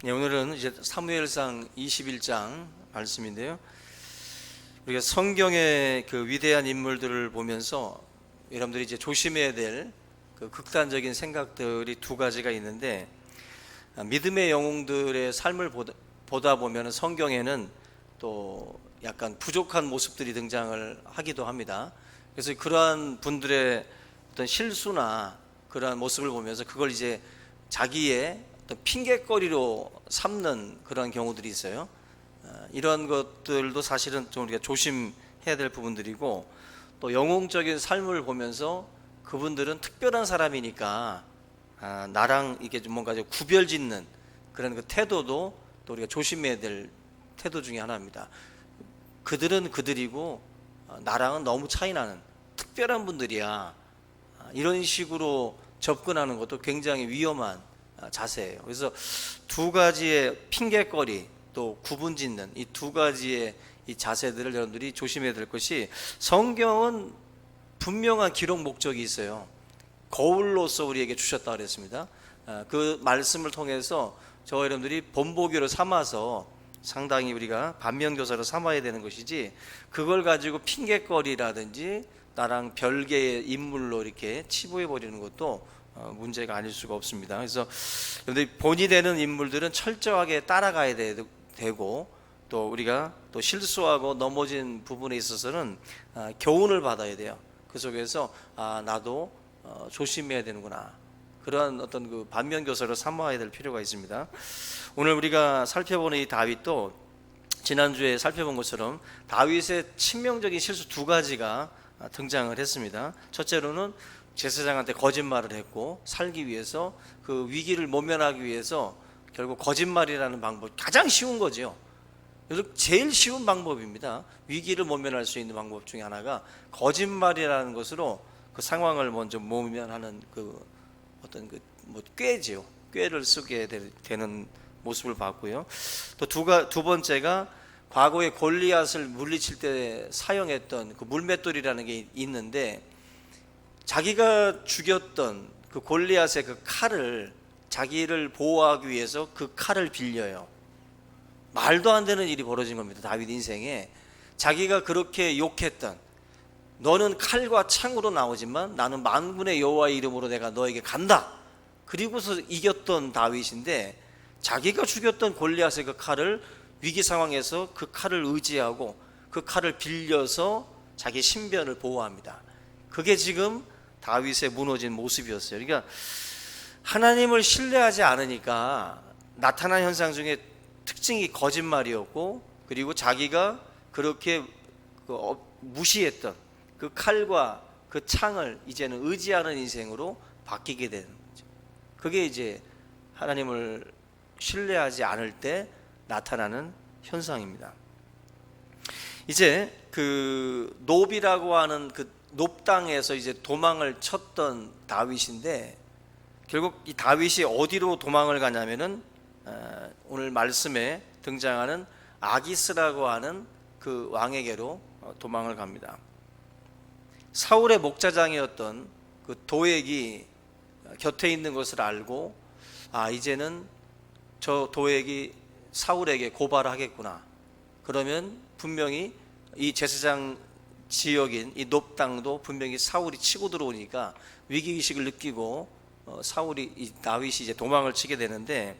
네, 오늘은 이제 사무엘상 21장 말씀인데요. 우리가 성경의 그 위대한 인물들을 보면서 여러분들이 이제 조심해야 될 그 극단적인 생각들이 두 가지가 있는데, 믿음의 영웅들의 삶을 보다 보면 성경에는 또 약간 부족한 모습들이 등장을 하기도 합니다. 그래서 그러한 분들의 어떤 실수나 그러한 모습을 보면서 그걸 이제 자기의 어떤 핑계거리로 삼는 그런 경우들이 있어요. 이런 것들도 사실은 좀 우리가 조심해야 될 부분들이고, 또 영웅적인 삶을 보면서 그분들은 특별한 사람이니까 나랑 이게 좀 뭔가 좀 구별짓는 그런 그 태도도 또 우리가 조심해야 될 태도 중에 하나입니다. 그들은 그들이고 나랑은 너무 차이 나는 특별한 분들이야, 이런 식으로 접근하는 것도 굉장히 위험한 자세예요. 그래서 두 가지의 핑계거리 또 구분짓는 이 두 가지의 이 자세들을 여러분들이 조심해야 될 것이, 성경은 분명한 기록 목적이 있어요. 거울로서 우리에게 주셨다 그랬습니다. 그 말씀을 통해서 저와 여러분들이 본보기로 삼아서 상당히 우리가 반면교사로 삼아야 되는 것이지, 그걸 가지고 핑계거리라든지 나랑 별개의 인물로 이렇게 치부해 버리는 것도 문제가 아닐 수가 없습니다. 그래서 여러분들이 본이 되는 인물들은 철저하게 따라가야 되고, 또 우리가 또 실수하고 넘어진 부분에 있어서는 교훈을 받아야 돼요. 그 속에서 나도 조심해야 되는구나, 그러한 어떤 그 반면교사로 삼아야 될 필요가 있습니다. 오늘 우리가 살펴보는 이 다윗도 지난주에 살펴본 것처럼 다윗의 치명적인 실수 두 가지가 등장을 했습니다. 첫째로는 제사장한테 거짓말을 했고, 살기 위해서 그 위기를 모면하기 위해서 결국 거짓말이라는 방법, 가장 쉬운 거죠. 제일 쉬운 방법입니다. 위기를 모면할 수 있는 방법 중에 하나가 거짓말이라는 것으로 그 상황을 먼저 모면하는 그 어떤 그 뭐 꾀지요. 꾀를 쓰게 되는 모습을 봤고요. 또 두 번째가 과거에 골리앗을 물리칠 때 사용했던 그 물맷돌이라는 게 있는데, 자기가 죽였던 그 골리앗의 그 칼을 자기를 보호하기 위해서 그 칼을 빌려요. 말도 안 되는 일이 벌어진 겁니다. 다윗 인생에 자기가 그렇게 욕했던, 너는 칼과 창으로 나오지만 나는 만군의 여호와의 이름으로 내가 너에게 간다, 그리고서 이겼던 다윗인데, 자기가 죽였던 골리앗의 그 칼을 위기 상황에서 그 칼을 의지하고 그 칼을 빌려서 자기 신변을 보호합니다. 그게 지금 다윗의 무너진 모습이었어요. 그러니까 하나님을 신뢰하지 않으니까 나타난 현상 중에 특징이 거짓말이었고, 그리고 자기가 그렇게 무시했던 그 칼과 그 창을 이제는 의지하는 인생으로 바뀌게 되는 거죠. 그게 이제 하나님을 신뢰하지 않을 때 나타나는 현상입니다. 이제 그 놉이라고 하는 그 놉 땅에서 이제 도망을 쳤던 다윗인데, 결국 이 다윗이 어디로 도망을 가냐면은 오늘 말씀에 등장하는 아기스라고 하는 그 왕에게로 도망을 갑니다. 사울의 목자장이었던 그 도액이 곁에 있는 것을 알고, 이제는 저 도액이 사울에게 고발하겠구나, 그러면 분명히 이 제사장 지역인 이 놉 땅도 분명히 사울이 치고 들어오니까 위기의식을 느끼고 이 다윗이 이제 도망을 치게 되는데,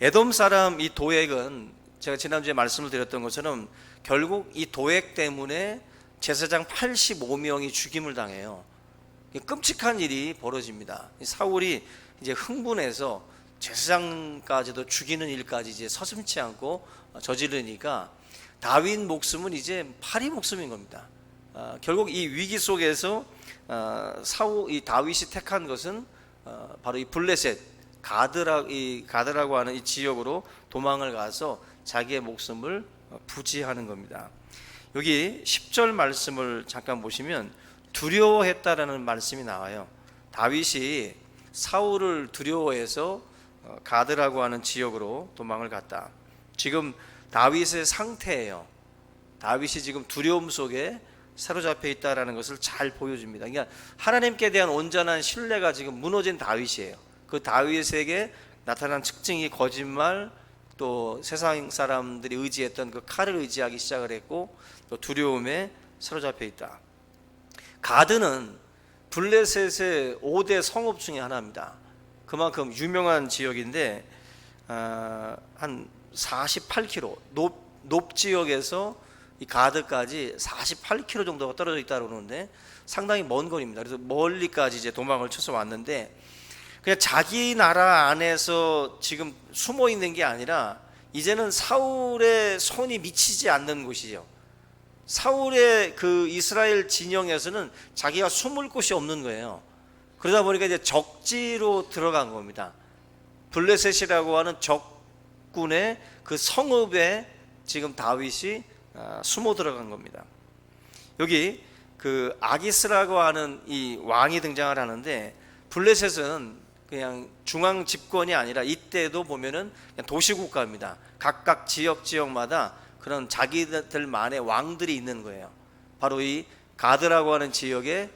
에돔 사람 이 도액은 제가 지난주에 말씀을 드렸던 것처럼 결국 이 도액 때문에 제사장 85명이 죽임을 당해요. 끔찍한 일이 벌어집니다. 사울이 이제 흥분해서 제사장까지도 죽이는 일까지 이제 서슴지 않고 저지르니까 다윗 목숨은 이제 파리 목숨인 겁니다. 결국 이 위기 속에서 이 다윗이 택한 것은 바로 이 블레셋 가드라고 하는 이 지역으로 도망을 가서 자기의 목숨을 부지하는 겁니다. 여기 10절 말씀을 잠깐 보시면 두려워했다라는 말씀이 나와요. 다윗이 사울을 두려워해서 가드라고 하는 지역으로 도망을 갔다. 지금 다윗의 상태예요. 다윗이 지금 두려움 속에 사로잡혀 있다라는 것을 잘 보여줍니다. 그러니까 하나님께 대한 온전한 신뢰가 지금 무너진 다윗이에요. 그 다윗에게 나타난 특징이 거짓말, 또 세상 사람들이 의지했던 그 칼을 의지하기 시작을 했고, 또 두려움에 사로잡혀 있다. 가드는 블레셋의 5대 성읍 중에 하나입니다. 그만큼 유명한 지역인데 한 48km 높 지역에서 이 가드까지 48km 정도가 떨어져 있다고 그러는데 상당히 먼 거리입니다. 그래서 멀리까지 이제 도망을 쳐서 왔는데, 그냥 자기 나라 안에서 지금 숨어 있는 게 아니라 이제는 사울의 손이 미치지 않는 곳이죠. 사울의 그 이스라엘 진영에서는 자기가 숨을 곳이 없는 거예요. 그러다 보니까 이제 적지로 들어간 겁니다. 블레셋이라고 하는 적군의 그 성읍에 지금 다윗이 숨어 들어간 겁니다. 여기 그 아기스라고 하는 이 왕이 등장을 하는데, 블레셋은 그냥 중앙 집권이 아니라 이때도 보면은 그냥 도시국가입니다. 각각 지역마다 그런 자기들만의 왕들이 있는 거예요. 바로 이 가드라고 하는 지역에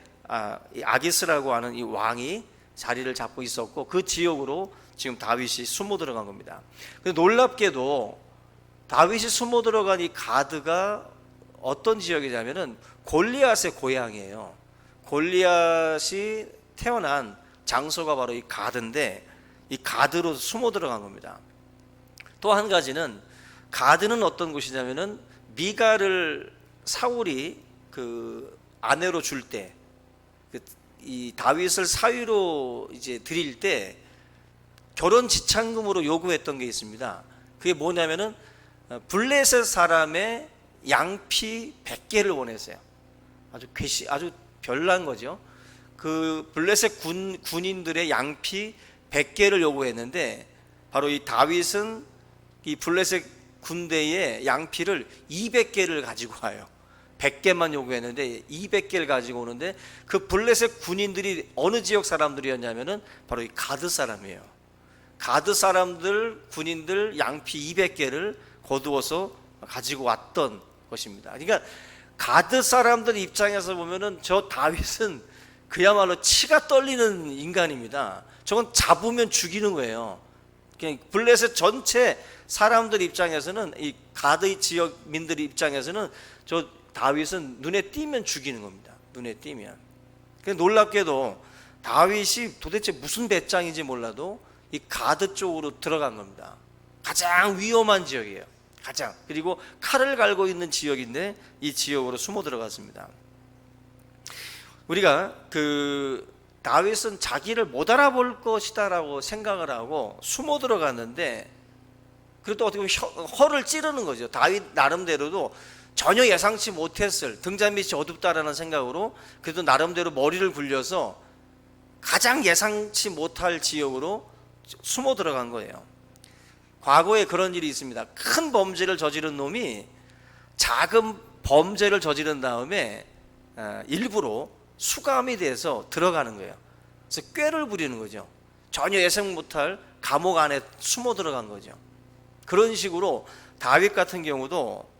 이 아기스라고 하는 이 왕이 자리를 잡고 있었고, 그 지역으로 지금 다윗이 숨어 들어간 겁니다. 근데 놀랍게도 다윗이 숨어 들어간 이 가드가 어떤 지역이냐면은 골리앗의 고향이에요. 골리앗이 태어난 장소가 바로 이 가드인데, 이 가드로 숨어 들어간 겁니다. 또 한 가지는, 가드는 어떤 곳이냐면은 미갈을 사울이 그 아내로 줄 때, 이 다윗을 사위로 이제 드릴 때 결혼 지참금으로 요구했던 게 있습니다. 그게 뭐냐면은 블레셋 사람의 양피 100개를 원했어요. 아주 별난 거죠. 그 블레셋 군인들의 양피 100개를 요구했는데, 바로 이 다윗은 이 블레셋 군대의 양피를 200개를 가지고 와요. 100개만 요구했는데 200개를 가지고 오는데, 그 블레셋 군인들이 어느 지역 사람들이었냐면은 바로 이 가드 사람이에요. 가드 사람들, 군인들 양피 200개를 거두어서 가지고 왔던 것입니다. 그러니까 가드 사람들 입장에서 보면은 저 다윗은 그야말로 치가 떨리는 인간입니다. 저건 잡으면 죽이는 거예요. 그냥 블레셋 전체 사람들 입장에서는, 이 가드 지역민들 입장에서는 저 다윗은 눈에 띄면 죽이는 겁니다. 눈에 띄면. 놀랍게도 다윗이 도대체 무슨 배짱인지 몰라도 이 가드 쪽으로 들어간 겁니다. 가장 위험한 지역이에요. 가장. 그리고 칼을 갈고 있는 지역인데 이 지역으로 숨어 들어갔습니다. 우리가 그 다윗은 자기를 못 알아볼 것이다라고 생각을 하고 숨어 들어갔는데, 그래도 어떻게 보면 허를 찌르는 거죠. 다윗 나름대로도 전혀 예상치 못했을, 등잔 밑이 어둡다라는 생각으로 그래도 나름대로 머리를 굴려서 가장 예상치 못할 지역으로 숨어 들어간 거예요. 과거에 그런 일이 있습니다. 큰 범죄를 저지른 놈이 작은 범죄를 저지른 다음에 일부러 수감이 돼서 들어가는 거예요. 그래서 꾀를 부리는 거죠. 전혀 예상 못할 감옥 안에 숨어 들어간 거죠. 그런 식으로 다윗 같은 경우도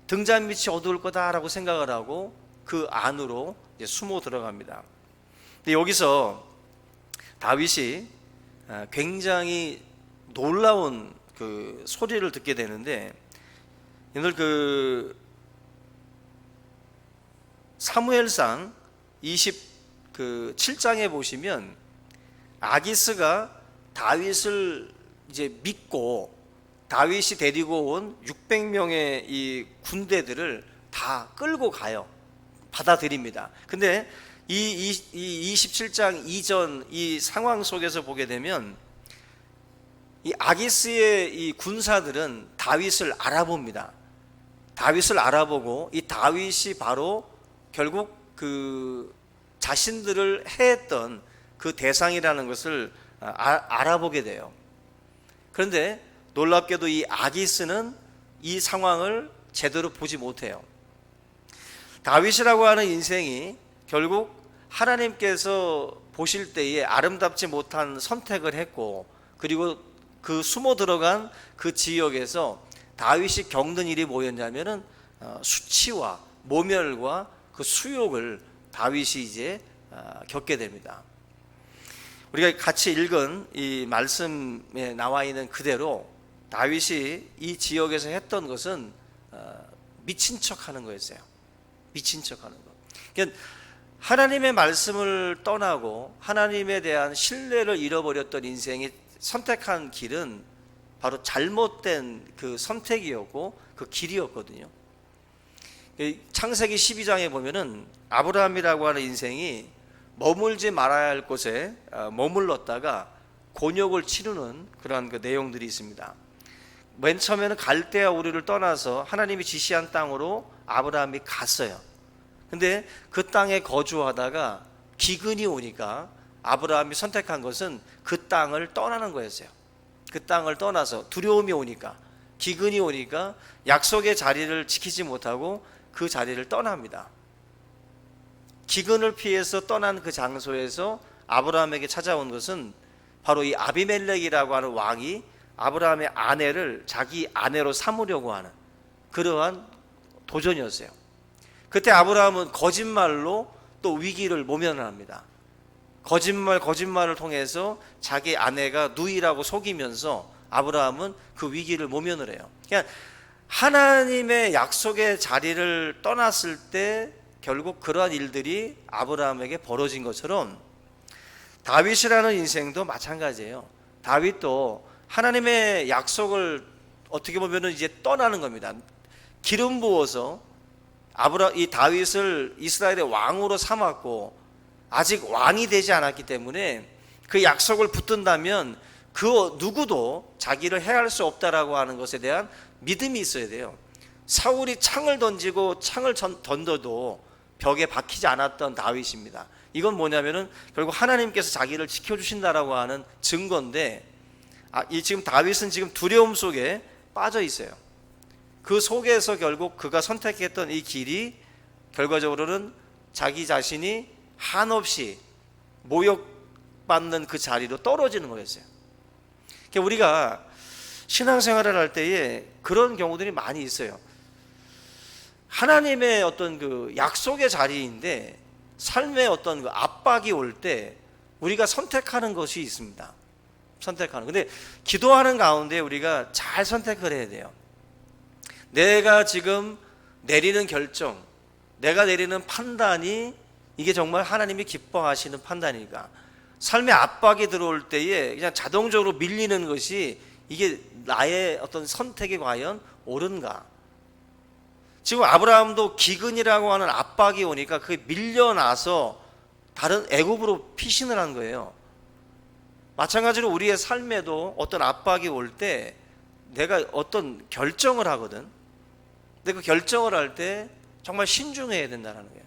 등잔 밑이 어두울 거다라고 생각을 하고 그 안으로 이제 숨어 들어갑니다. 근데 여기서 다윗이 굉장히 놀라운 그 소리를 듣게 되는데, 오늘 그 사무엘상 27장에 보시면 아기스가 다윗을 이제 믿고 다윗이 데리고 온 600명의 이 군대들을 다 끌고 가요. 받아들입니다. 근데 이 27장 이전 이 상황 속에서 보게 되면 이 아기스의 이 군사들은 다윗을 알아봅니다. 다윗을 알아보고 이 다윗이 바로 결국 그 자신들을 해했던 그 대상이라는 것을 알아보게 돼요. 그런데 놀랍게도 이 아기스는 이 상황을 제대로 보지 못해요. 다윗이라고 하는 인생이 결국 하나님께서 보실 때에 아름답지 못한 선택을 했고, 그리고 그 숨어 들어간 그 지역에서 다윗이 겪는 일이 뭐였냐면은 수치와 모멸과 그 수욕을 다윗이 이제 겪게 됩니다. 우리가 같이 읽은 이 말씀에 나와 있는 그대로 다윗이 이 지역에서 했던 것은 미친 척하는 거였어요. 미친 척하는 거. 그러니까 하나님의 말씀을 떠나고 하나님에 대한 신뢰를 잃어버렸던 인생이 선택한 길은 바로 잘못된 그 선택이었고 그 길이었거든요. 창세기 12장에 보면은 아브라함이라고 하는 인생이 머물지 말아야 할 곳에 머물렀다가 곤욕을 치르는 그러한 그 내용들이 있습니다. 맨 처음에는 갈대아 우르를 떠나서 하나님이 지시한 땅으로 아브라함이 갔어요. 근데 그 땅에 거주하다가 기근이 오니까 아브라함이 선택한 것은 그 땅을 떠나는 거였어요. 그 땅을 떠나서 두려움이 오니까, 기근이 오니까 약속의 자리를 지키지 못하고 그 자리를 떠납니다. 기근을 피해서 떠난 그 장소에서 아브라함에게 찾아온 것은 바로 이 아비멜렉이라고 하는 왕이 아브라함의 아내를 자기 아내로 삼으려고 하는 그러한 도전이었어요. 그때 아브라함은 거짓말로 또 위기를 모면을 합니다. 거짓말을 통해서 자기 아내가 누이라고 속이면서 아브라함은 그 위기를 모면을 해요. 그러니까 하나님의 약속의 자리를 떠났을 때 결국 그러한 일들이 아브라함에게 벌어진 것처럼 다윗이라는 인생도 마찬가지예요. 다윗도 하나님의 약속을 어떻게 보면 이제 떠나는 겁니다. 기름 부어서 이 다윗을 이스라엘의 왕으로 삼았고 아직 왕이 되지 않았기 때문에 그 약속을 붙든다면 그 누구도 자기를 해할 수 없다라고 하는 것에 대한 믿음이 있어야 돼요. 사울이 창을 던지고 창을 던져도 벽에 박히지 않았던 다윗입니다. 이건 뭐냐면은 결국 하나님께서 자기를 지켜주신다라고 하는 증거인데, 이 지금 다윗은 지금 두려움 속에 빠져 있어요. 그 속에서 결국 그가 선택했던 이 길이 결과적으로는 자기 자신이 한없이 모욕받는 그 자리로 떨어지는 거였어요. 그러니까 우리가 신앙생활을 할 때에 그런 경우들이 많이 있어요. 하나님의 어떤 그 약속의 자리인데 삶의 어떤 그 압박이 올 때 우리가 선택하는 것이 있습니다. 선택하는. 근데 기도하는 가운데 우리가 잘 선택을 해야 돼요. 내가 지금 내리는 결정, 내가 내리는 판단이 이게 정말 하나님이 기뻐하시는 판단이니까, 삶의 압박이 들어올 때에 그냥 자동적으로 밀리는 것이 이게 나의 어떤 선택이 과연 옳은가? 지금 아브라함도 기근이라고 하는 압박이 오니까 그게 밀려나서 다른 애굽으로 피신을 한 거예요. 마찬가지로 우리의 삶에도 어떤 압박이 올 때 내가 어떤 결정을 하거든. 근데 그 결정을 할 때 정말 신중해야 된다는 거예요.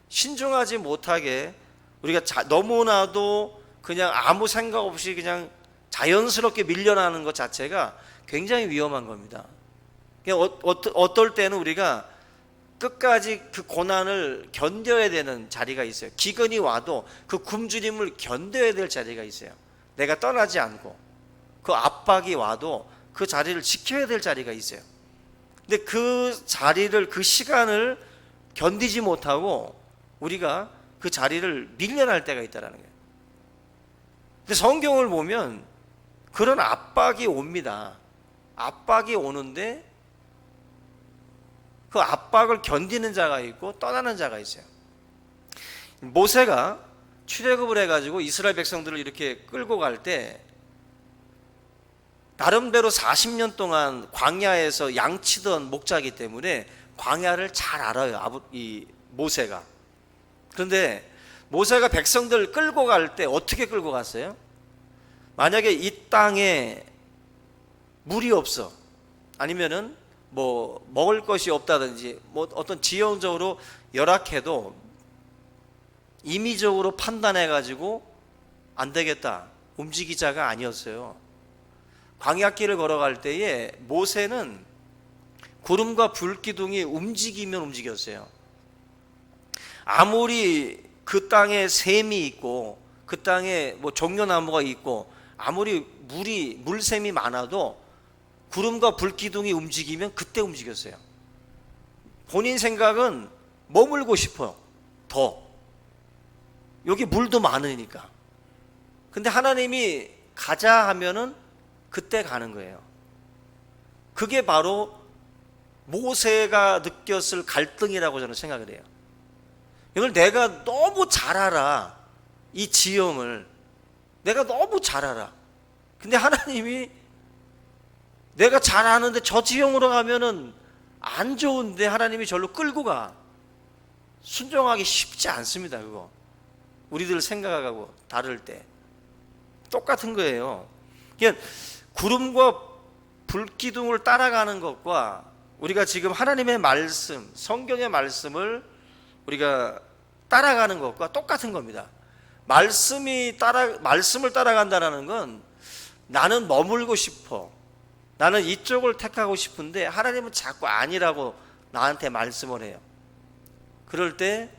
신중하지 못하게 우리가 너무나도 그냥 아무 생각 없이 그냥 자연스럽게 밀려나는 것 자체가 굉장히 위험한 겁니다. 어떨 때는 우리가 끝까지 그 고난을 견뎌야 되는 자리가 있어요. 기근이 와도 그 굶주림을 견뎌야 될 자리가 있어요. 내가 떠나지 않고 그 압박이 와도 그 자리를 지켜야 될 자리가 있어요. 근데 그 자리를, 그 시간을 견디지 못하고 우리가 그 자리를 밀려날 때가 있다는 거예요. 근데 성경을 보면 그런 압박이 옵니다. 압박이 오는데 그 압박을 견디는 자가 있고 떠나는 자가 있어요. 모세가 출애굽을 해가지고 이스라엘 백성들을 이렇게 끌고 갈 때 나름대로 40년 동안 광야에서 양치던 목자이기 때문에 광야를 잘 알아요. 이 모세가. 그런데 모세가 백성들을 끌고 갈 때 어떻게 끌고 갔어요? 만약에 이 땅에 물이 없어, 아니면은 뭐 먹을 것이 없다든지 뭐 어떤 지형적으로 열악해도 임의적으로 판단해 가지고 안 되겠다, 움직이자가 아니었어요. 광야길을 걸어갈 때에 모세는 구름과 불기둥이 움직이면 움직였어요. 아무리 그 땅에 샘이 있고 그 땅에 뭐 종려나무가 있고 아무리 물샘이 많아도 구름과 불기둥이 움직이면 그때 움직였어요. 본인 생각은 머물고 싶어요. 더 여기 물도 많으니까. 근데 하나님이 가자 하면은 그때 가는 거예요. 그게 바로 모세가 느꼈을 갈등이라고 저는 생각을 해요. 이걸 내가 너무 잘 알아. 이 지형을 내가 너무 잘 알아. 근데 하나님이 내가 잘 아는데 저 지형으로 가면은 안 좋은데 하나님이 절로 끌고 가. 순종하기 쉽지 않습니다. 그거 우리들 생각하고 다를 때 똑같은 거예요. 그러니까 구름과 불기둥을 따라가는 것과 우리가 지금 하나님의 말씀, 성경의 말씀을 우리가 따라가는 것과 똑같은 겁니다. 말씀을 따라간다는 건 나는 머물고 싶어, 나는 이쪽을 택하고 싶은데 하나님은 자꾸 아니라고 나한테 말씀을 해요. 그럴 때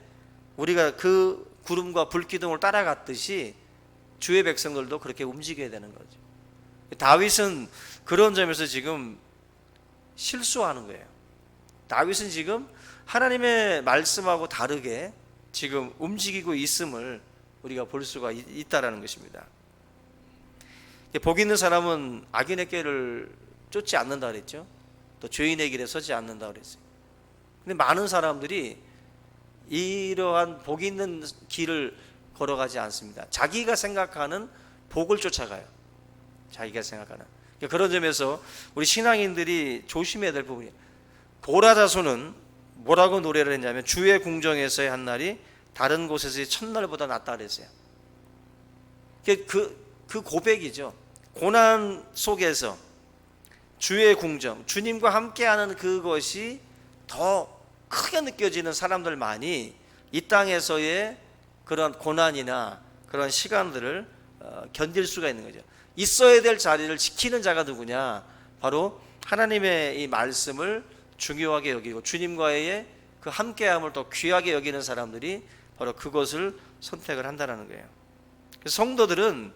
우리가 그 구름과 불기둥을 따라갔듯이 주의 백성들도 그렇게 움직여야 되는 거죠. 다윗은 그런 점에서 지금 실수하는 거예요. 다윗은 지금 하나님의 말씀하고 다르게 지금 움직이고 있음을 우리가 볼 수가 있다라는 것입니다. 복 있는 사람은 악인의 길을 쫓지 않는다 그랬죠. 또 죄인의 길에 서지 않는다 그랬어요. 근데 많은 사람들이 이러한 복 있는 길을 걸어가지 않습니다. 자기가 생각하는 복을 쫓아가요. 자기가 생각하는. 그런 점에서 우리 신앙인들이 조심해야 될 부분이에요. 고라 자손은 뭐라고 노래를 했냐면 주의 궁정에서의 한 날이 다른 곳에서의 첫날보다 낫다 그랬어요. 그 고백이죠. 고난 속에서 주의 궁정, 주님과 함께하는 그것이 더 크게 느껴지는 사람들만이 이 땅에서의 그런 고난이나 그런 시간들을 견딜 수가 있는 거죠. 있어야 될 자리를 지키는 자가 누구냐? 바로 하나님의 이 말씀을 중요하게 여기고 주님과의 그 함께함을 더 귀하게 여기는 사람들이 바로 그것을 선택을 한다는 거예요. 그래서 성도들은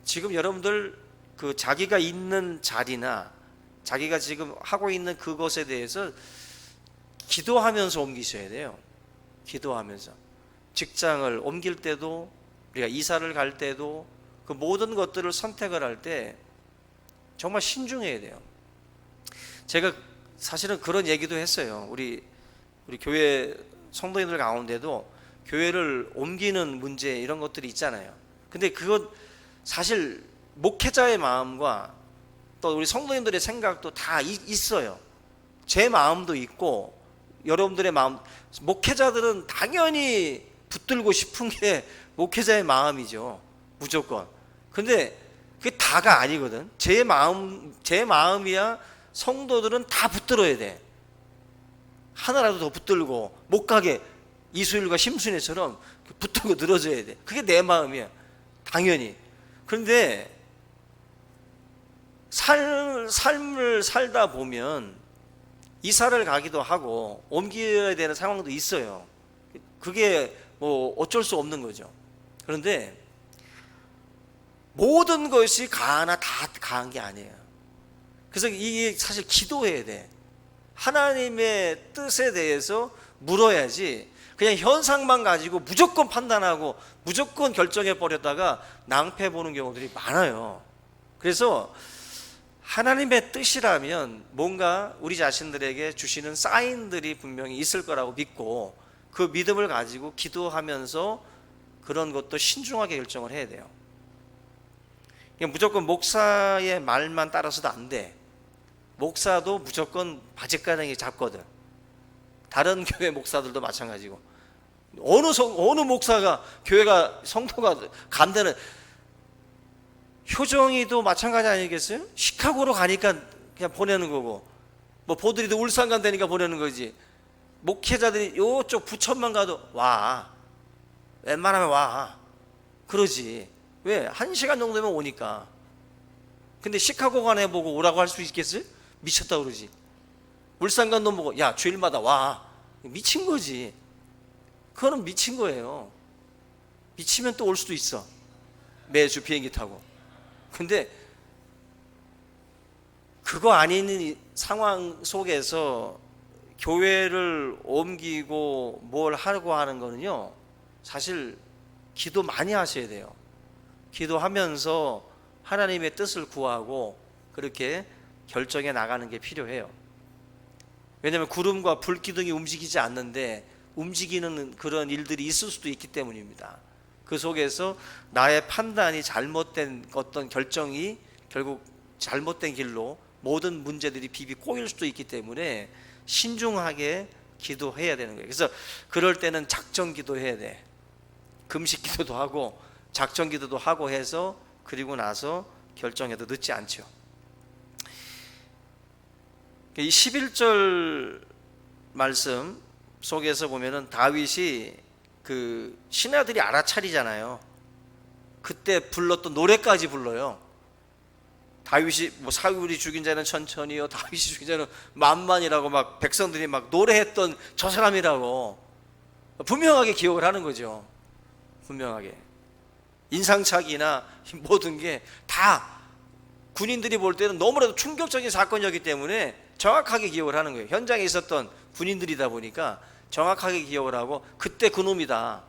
지금 여러분들 그 자기가 있는 자리나 자기가 지금 하고 있는 그것에 대해서 기도하면서 옮기셔야 돼요. 기도하면서 직장을 옮길 때도 우리가 이사를 갈 때도 그 모든 것들을 선택을 할 때 정말 신중해야 돼요. 제가 사실은 그런 얘기도 했어요. 우리 교회 성도님들 가운데도 교회를 옮기는 문제 이런 것들이 있잖아요. 근데 그건 사실 목회자의 마음과 또 우리 성도님들의 생각도 다 있어요. 제 마음도 있고 여러분들의 마음, 목회자들은 당연히 붙들고 싶은 게 목회자의 마음이죠. 무조건. 근데 그게 다가 아니거든. 제 마음이야 성도들은 다 붙들어야 돼. 하나라도 더 붙들고 못 가게 이수일과 심순애처럼 붙들고 늘어져야 돼. 그게 내 마음이야. 당연히. 그런데 삶을 살다 보면 이사를 가기도 하고 옮겨야 되는 상황도 있어요. 그게 뭐 어쩔 수 없는 거죠. 그런데 모든 것이 가하나 다 가한 게 아니에요. 그래서 이게 사실 기도해야 돼. 하나님의 뜻에 대해서 물어야지 그냥 현상만 가지고 무조건 판단하고 무조건 결정해 버렸다가 낭패 보는 경우들이 많아요. 그래서 하나님의 뜻이라면 뭔가 우리 자신들에게 주시는 사인들이 분명히 있을 거라고 믿고 그 믿음을 가지고 기도하면서 그런 것도 신중하게 결정을 해야 돼요. 무조건 목사의 말만 따라서도 안 돼. 목사도 무조건 바짓가랑이 잡거든. 다른 교회 목사들도 마찬가지고 어느 목사가 교회가 성도가 간다는 효정이도 마찬가지 아니겠어요? 시카고로 가니까 그냥 보내는 거고 뭐 보드리도 울산 간다니까 보내는 거지. 목회자들이 요쪽 부천만 가도 와, 웬만하면 와 그러지. 왜? 1시간 정도면 오니까. 근데 시카고 간에 보고 오라고 할 수 있겠어요? 미쳤다 그러지. 울산 간 놈 보고 야 주일마다 와, 미친 거지. 그거는 미친 거예요. 미치면 또 올 수도 있어. 매주 비행기 타고. 근데 그거 아닌 상황 속에서 교회를 옮기고 뭘 하려고 하는 거는요, 사실 기도 많이 하셔야 돼요. 기도하면서 하나님의 뜻을 구하고 그렇게 결정해 나가는 게 필요해요. 왜냐하면 구름과 불기둥이 움직이지 않는데 움직이는 그런 일들이 있을 수도 있기 때문입니다. 그 속에서 나의 판단이 잘못된 어떤 결정이 결국 잘못된 길로 모든 문제들이 비비 꼬일 수도 있기 때문에 신중하게 기도해야 되는 거예요. 그래서 그럴 때는 작전 기도해야 돼. 금식 기도도 하고 작전 기도도 하고 해서 그리고 나서 결정해도 늦지 않죠. 이 11절 말씀 속에서 보면은 다윗이 그 신하들이 알아차리잖아요. 그때 불렀던 노래까지 불러요. 다윗이 뭐 사울이 죽인 자는 천천히요, 다윗이 죽인 자는 만만이라고 막 백성들이 막 노래했던 저 사람이라고 분명하게 기억을 하는 거죠. 분명하게 인상착의나 모든 게 다 군인들이 볼 때는 너무나도 충격적인 사건이었기 때문에 정확하게 기억을 하는 거예요. 현장에 있었던 군인들이다 보니까 정확하게 기억을 하고 그때 그놈이다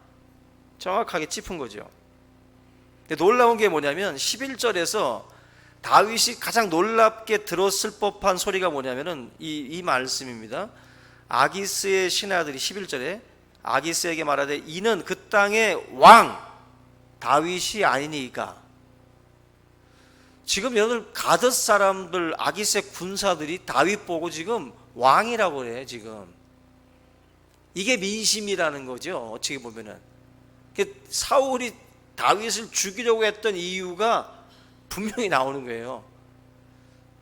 정확하게 짚은 거죠. 근데 놀라운 게 뭐냐면 11절에서 다윗이 가장 놀랍게 들었을 법한 소리가 뭐냐면은 이 말씀입니다. 아기스의 신하들이 11절에 아기스에게 말하되 이는 그 땅의 왕 다윗이 아니니까. 지금 여러분 가드 사람들 아기스의 군사들이 다윗 보고 지금 왕이라고 그래. 지금 이게 민심이라는 거죠. 어떻게 보면은 사울이 다윗을 죽이려고 했던 이유가 분명히 나오는 거예요.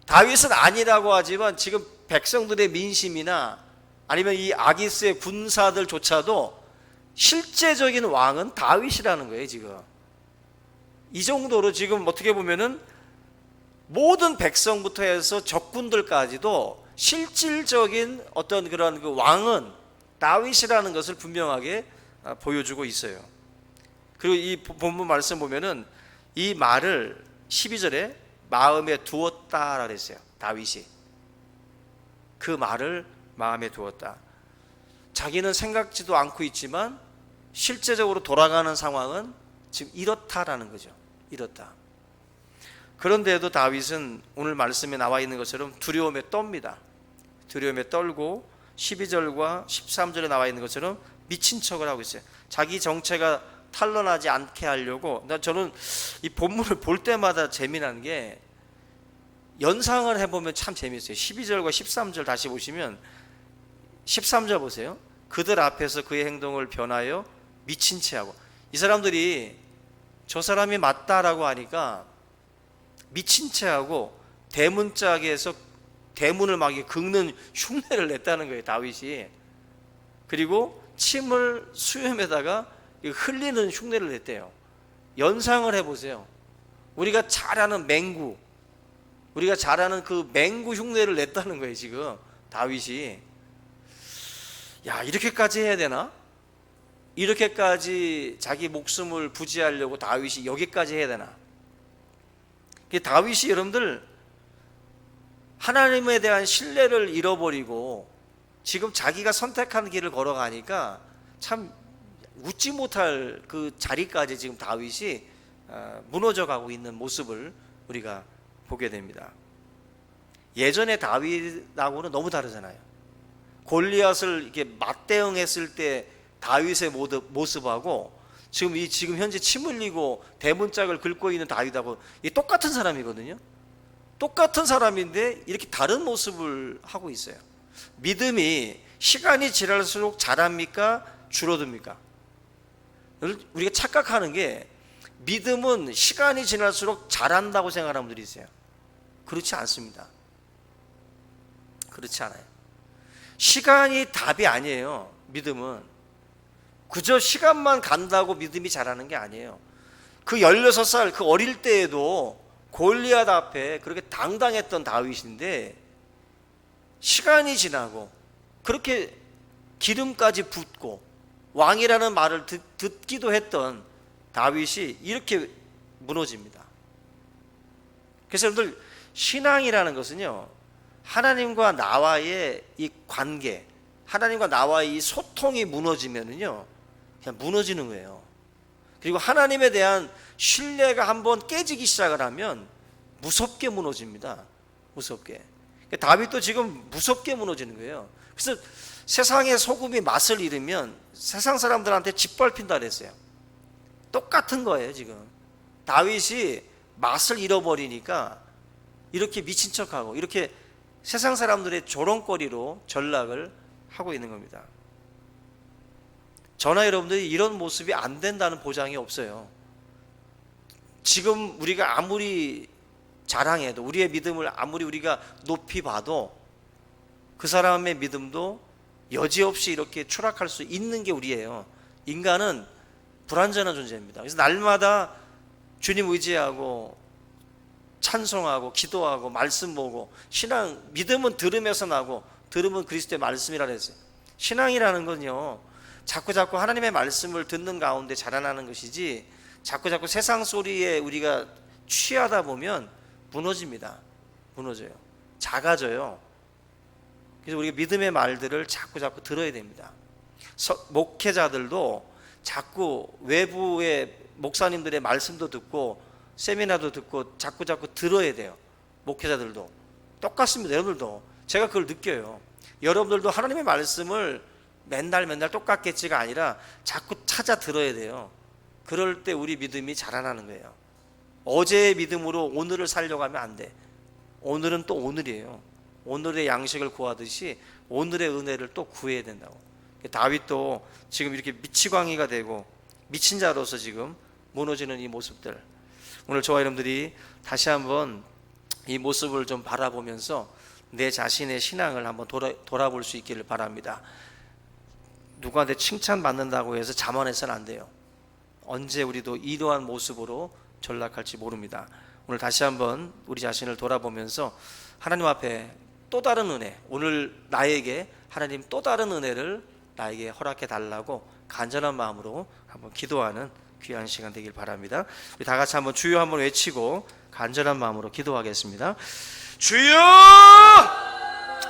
다윗은 아니라고 하지만 지금 백성들의 민심이나 아니면 이 아기스의 군사들조차도 실제적인 왕은 다윗이라는 거예요. 지금 이 정도로 지금 어떻게 보면은 모든 백성부터 해서 적군들까지도 실질적인 어떤 그런 그 왕은 다윗이라는 것을 분명하게 보여주고 있어요. 그리고 이 본문 말씀 보면은 이 말을 12절에 마음에 두었다라 그랬어요. 다윗이 그 말을 마음에 두었다. 자기는 생각지도 않고 있지만 실제적으로 돌아가는 상황은 지금 이렇다라는 거죠. 이렇다. 그런데도 다윗은 오늘 말씀에 나와 있는 것처럼 두려움에 떱니다. 두려움에 떨고 12절과 13절에 나와 있는 것처럼 미친 척을 하고 있어요. 자기 정체가 탄로나지 않게 하려고. 저는 이 본문을 볼 때마다 재미난 게 연상을 해보면 참 재미있어요. 12절과 13절 다시 보시면 13절 보세요. 그들 앞에서 그의 행동을 변하여 미친 채 하고. 이 사람들이 저 사람이 맞다라고 하니까 미친 채 하고 대문짝에서 대문을 막 긁는 흉내를 냈다는 거예요. 다윗이. 그리고 침을 수염에다가 흘리는 흉내를 냈대요. 연상을 해보세요. 우리가 잘 아는 맹구, 우리가 잘 아는 그 맹구 흉내를 냈다는 거예요. 지금 다윗이. 야, 이렇게까지 해야 되나? 이렇게까지 자기 목숨을 부지하려고 다윗이 여기까지 해야 되나? 다윗이 여러분들 하나님에 대한 신뢰를 잃어버리고 지금 자기가 선택한 길을 걸어가니까 참 웃지 못할 그 자리까지 지금 다윗이 무너져 가고 있는 모습을 우리가 보게 됩니다. 예전에 다윗하고는 너무 다르잖아요. 골리앗을 이렇게 맞대응했을 때 다윗의 모습하고 지금 현재 침 흘리고 대문짝을 긁고 있는 다윗하고 똑같은 사람이거든요. 똑같은 사람인데 이렇게 다른 모습을 하고 있어요. 믿음이 시간이 지날수록 자랍니까? 줄어듭니까? 우리가 착각하는 게 믿음은 시간이 지날수록 자란다고 생각하는 분들이 있어요. 그렇지 않습니다. 그렇지 않아요. 시간이 답이 아니에요. 믿음은 그저 시간만 간다고 믿음이 자라는 게 아니에요. 그 16살 그 어릴 때에도 골리앗 앞에 그렇게 당당했던 다윗인데 시간이 지나고 그렇게 기름까지 붓고 왕이라는 말을 듣기도 했던 다윗이 이렇게 무너집니다. 그래서 여러분들 신앙이라는 것은요, 하나님과 나와의 이 관계, 하나님과 나와의 이 소통이 무너지면은요 그냥 무너지는 거예요. 그리고 하나님에 대한 신뢰가 한번 깨지기 시작을 하면 무섭게 무너집니다. 무섭게. 다윗도 지금 무섭게 무너지는 거예요. 그래서 세상의 소금이 맛을 잃으면 세상 사람들한테 짓밟힌다 그랬어요. 똑같은 거예요. 지금 다윗이 맛을 잃어버리니까 이렇게 미친 척하고 이렇게 세상 사람들의 조롱거리로 전락을 하고 있는 겁니다. 저나 여러분들이 이런 모습이 안 된다는 보장이 없어요. 지금 우리가 아무리 자랑해도, 우리의 믿음을 아무리 우리가 높이 봐도 그 사람의 믿음도 여지없이 이렇게 추락할 수 있는 게 우리예요. 인간은 불완전한 존재입니다. 그래서 날마다 주님 의지하고 찬송하고 기도하고 말씀 보고, 신앙, 믿음은 들음에서 나고 들음은 그리스도의 말씀이라 그랬어요. 신앙이라는 건요, 자꾸 하나님의 말씀을 듣는 가운데 자라나는 것이지, 자꾸 세상 소리에 우리가 취하다 보면 무너집니다. 무너져요. 작아져요. 그래서 우리가 믿음의 말들을 자꾸 들어야 됩니다. 목회자들도 자꾸 외부의 목사님들의 말씀도 듣고 세미나도 듣고 자꾸 들어야 돼요. 목회자들도 똑같습니다. 여러분들도 제가 그걸 느껴요. 여러분들도 하나님의 말씀을 맨날 똑같겠지가 아니라 자꾸 찾아 들어야 돼요. 그럴 때 우리 믿음이 자라나는 거예요. 어제의 믿음으로 오늘을 살려고 하면 안 돼. 오늘은 또 오늘이에요. 오늘의 양식을 구하듯이 오늘의 은혜를 또 구해야 된다고. 다윗도 지금 이렇게 미치광이가 되고 미친 자로서 지금 무너지는 이 모습들, 오늘 저와 여러분들이 다시 한번 이 모습을 좀 바라보면서 내 자신의 신앙을 한번 돌아볼 수 있기를 바랍니다. 누구한테 칭찬받는다고 해서 자만해서는 안 돼요. 언제 우리도 이러한 모습으로 전락할지 모릅니다. 오늘 다시 한번 우리 자신을 돌아보면서 하나님 앞에 또 다른 은혜, 오늘 나에게 하나님 또 다른 은혜를 나에게 허락해 달라고 간절한 마음으로 한번 기도하는 귀한 시간 되길 바랍니다. 우리 다 같이 한번 주여 한번 외치고 간절한 마음으로 기도하겠습니다. 주여!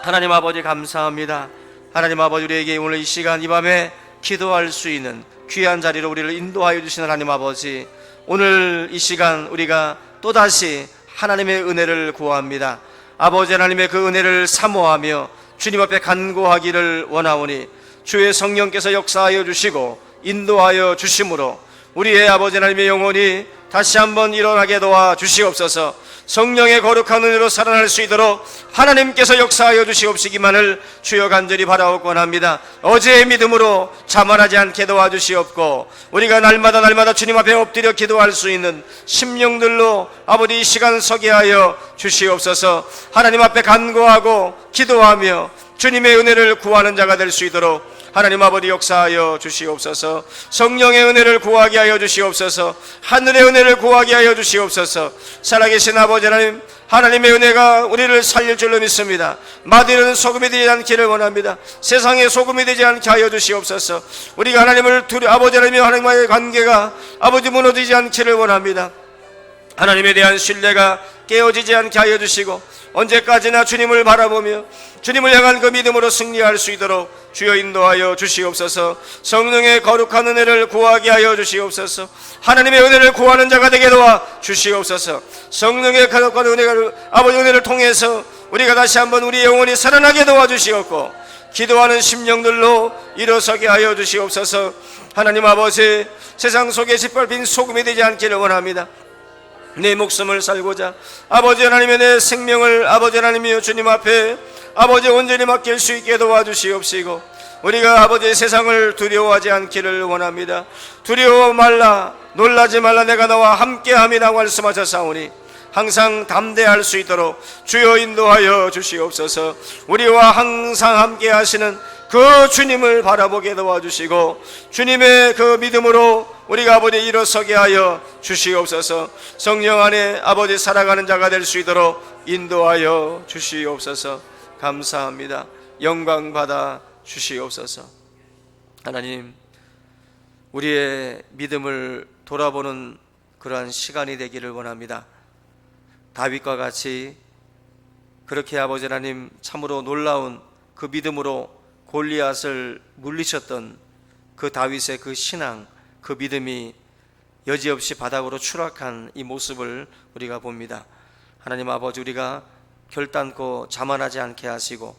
하나님 아버지 감사합니다. 하나님 아버지, 우리에게 오늘 이 시간 이 밤에 기도할 수 있는 귀한 자리로 우리를 인도하여 주시는 하나님 아버지, 오늘 이 시간 우리가 또다시 하나님의 은혜를 구합니다. 아버지 하나님의 그 은혜를 사모하며 주님 앞에 간구하기를 원하오니 주의 성령께서 역사하여 주시고 인도하여 주심으로 우리의 아버지 하나님의 영혼이 다시 한번 일어나게 도와 주시옵소서. 성령의 거룩한 은혜로 살아날 수 있도록 하나님께서 역사하여 주시옵시기만을 주여 간절히 바라옵고 원합니다. 어제의 믿음으로 자만하지 않게 도와주시옵고 우리가 날마다 주님 앞에 엎드려 기도할 수 있는 심령들로 아버지 이 시간 서게 하여 주시옵소서. 하나님 앞에 간구하고 기도하며 주님의 은혜를 구하는 자가 될 수 있도록 하나님 아버지 역사하여 주시옵소서. 성령의 은혜를 구하게 하여 주시옵소서. 하늘의 은혜를 구하게 하여 주시옵소서. 살아계신 아버지 하나님, 하나님의 은혜가 우리를 살릴 줄로 믿습니다. 마디는 소금이 되지 않기를 원합니다. 세상에 소금이 되지 않게 하여 주시옵소서. 우리가 하나님을 아버지 하나님과 하나님과의 관계가 아버지 무너지지 않기를 원합니다. 하나님에 대한 신뢰가 깨어지지 않게 하여 주시고 언제까지나 주님을 바라보며 주님을 향한 그 믿음으로 승리할 수 있도록 주여 인도하여 주시옵소서. 성령의 거룩한 은혜를 구하게 하여 주시옵소서. 하나님의 은혜를 구하는 자가 되게 도와 주시옵소서. 성령의 거룩한 은혜를 아버지 은혜를 통해서 우리가 다시 한번 우리 영혼이 살아나게 도와 주시옵고 기도하는 심령들로 일어서게 하여 주시옵소서. 하나님 아버지, 세상 속에 짓밟힌 소금이 되지 않기를 원합니다. 내 목숨을 살고자 아버지 하나님의 내 생명을 아버지 하나님이여 주님 앞에 아버지 온전히 맡길 수 있게 도와주시옵시고 우리가 아버지 세상을 두려워하지 않기를 원합니다. 두려워 말라, 놀라지 말라, 내가 너와 함께함이라고 말씀하셨사오니 항상 담대할 수 있도록 주여 인도하여 주시옵소서. 우리와 항상 함께 하시는 그 주님을 바라보게 도와주시고 주님의 그 믿음으로 우리가 아버지 일어서게 하여 주시옵소서. 성령 안에 아버지 살아가는 자가 될 수 있도록 인도하여 주시옵소서. 감사합니다. 영광 받아 주시옵소서. 하나님, 우리의 믿음을 돌아보는 그러한 시간이 되기를 원합니다. 다윗과 같이 그렇게 아버지 하나님 참으로 놀라운 그 믿음으로 골리앗을 물리쳤던 그 다윗의 그 신앙, 그 믿음이 여지없이 바닥으로 추락한 이 모습을 우리가 봅니다. 하나님 아버지, 우리가 결단코 자만하지 않게 하시고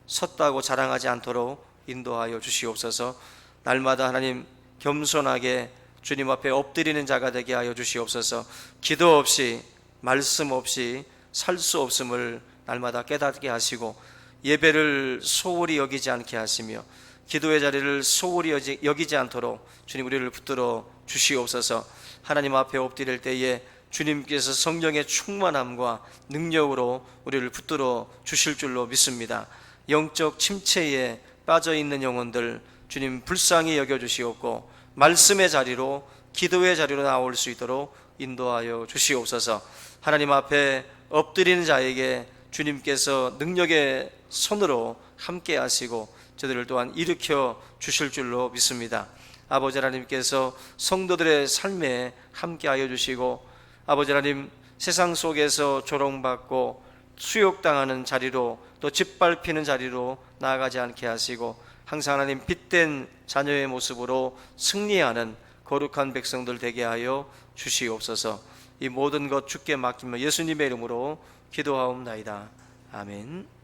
섰다고 자랑하지 않도록 인도하여 주시옵소서. 날마다 하나님 겸손하게 주님 앞에 엎드리는 자가 되게 하여 주시옵소서. 기도 없이 말씀 없이 살 수 없음을 날마다 깨닫게 하시고 예배를 소홀히 여기지 않게 하시며 기도의 자리를 소홀히 여기지 않도록 주님 우리를 붙들어 주시옵소서. 하나님 앞에 엎드릴 때에 주님께서 성령의 충만함과 능력으로 우리를 붙들어 주실 줄로 믿습니다. 영적 침체에 빠져있는 영혼들 주님 불쌍히 여겨주시옵고 말씀의 자리로 기도의 자리로 나올 수 있도록 인도하여 주시옵소서. 하나님 앞에 엎드리는 자에게 주님께서 능력의 손으로 함께 하시고 저들을 또한 일으켜 주실 줄로 믿습니다. 아버지 하나님께서 성도들의 삶에 함께하여 주시고 아버지 하나님 세상 속에서 조롱받고 수욕당하는 자리로 또 짓밟히는 자리로 나아가지 않게 하시고 항상 하나님 빛된 자녀의 모습으로 승리하는 거룩한 백성들 되게 하여 주시옵소서. 이 모든 것 주께 맡기며 예수님의 이름으로 기도하옵나이다. 아멘.